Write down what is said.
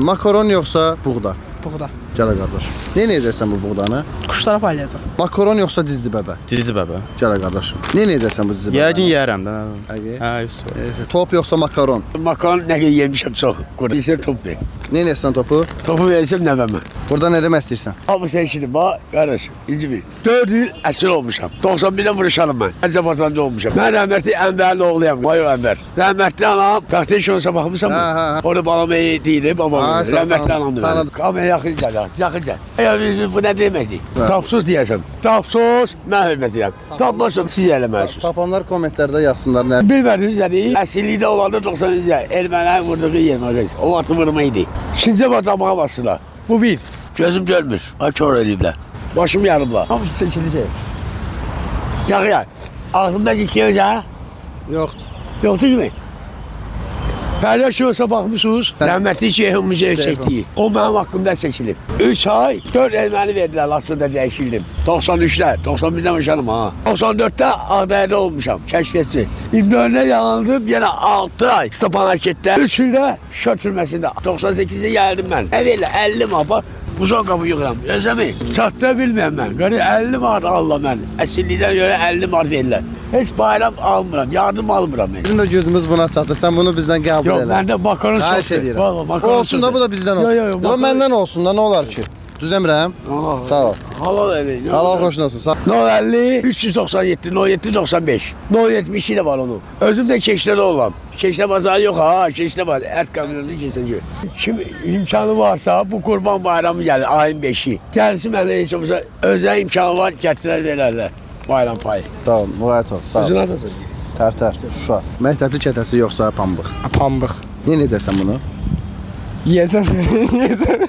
Makaron yoxsa buğda? Buğda. Gəl qardaş. Nə edəcəksən bu buğdanı? Kuşlara paylayacağım. Makaron yoxsa dizli bəbə? Dizli bəbə. Gəl qardaşım. Nə edəcəksən bu dizli bəbə? Yəqin yeyərəm də. Həqiqi? Hə, yoxsa. Top yoxsa makaron? Makaron ne kadar yemişim çok. Kuruysa top ver. Nə edəcəksən topu? Topu verirsem ne vermem. Burada nə demək istəyirsən? Ama sen şimdi bak kardeş. İnci bir. 4 yıl esir olmuşum. 91'de vuruşalım ben. Azerbaycan'da olmuşum. Ben rahmetli Enver'le oğluyum. Mayo Enver. Rahmetli anam. Taktiğin şansa bakmışsam mı? Ha. Onu babama iyi değildi. Babama. Sağ Rahmetli tamam. anamdı Tanıdım. benim. Kamera yakınca da. Yakınca. Ya bu ne demekti? Ha. Tapsız diyeceğim. Tapsız. Ben hürmet edeyim. Tapmazsam siz eləməlisiniz. Tapanlar kommentlərdə yazsınlar nə? Bilmədiniz nədir? Əsillikdə olanda 90-cı ermənilərin vurduğu yer mağaz. O vaxtı vurma idi. Şimdi badamağa basırlar. Bu bir. Gözüm görmür. Açor eliblər. Başım yarımlar. Hamısı çəkilecek. Yaxıya. Ağzımdaki iki öcə Yoxdur. yoktu kimi. Paylaş olsa baxmışsınız. Rəhmətli Şeyhimizə çəkdiyi. O mənim haqqımda çəkilib. 3 ay 4 erməni verdilər Laçında dəyişildim. 93'də, 91'də yaşanım ha. 94'də Ağdaya'da olmuşam. Kəşfiyyətçi. 24'də yanıldım. Yenə 6 ay Stepanaketdə. 3 ildə şat türməsində. 98'də gəldim mən. Əvvələ 50 mapa. Buzon kapı yıkıram. Özlemi. Çatdıra bilməyəm mən. Qarı 50 mart Allah mən. Əsillikdən görə 50 mart verirlər. Heç bayram almıram. Yardım almıram mən. Bizim də gözümüz buna çatır. Sən bunu bizdən qəbul Yok elə. məndə makaron Xahiş çoxdur. edirəm. Valla makaron Olsun da bu da bizdən olsun. Yok. Yo, məndən olsun da nə olar ki? Düz demirəm? Sağ ol. Halal eli. Allah xoşun olsun. Sağ ol. No 50, 397, no 7, 95. No 72 de var onun. Özüm de Keşte'de olam. Keşte pazarı yok ha, Keşte var. Et kamyonunu kesince. Kim imkanı varsa bu kurban bayramı gelir, ayın 5'i. Gelsin benimle hiç olmazsa özel imkanı var, getirir verirler. Bayram payı. Sağ ol. Müğayət ol. Sağ ol. Özün adasın. Tərtər. Şuşa. Məktəbli kətəsi yoxsa pambıq? Pambıq. Nə edəcəksən bunu? Yiyeceğim. Yiyeceğim.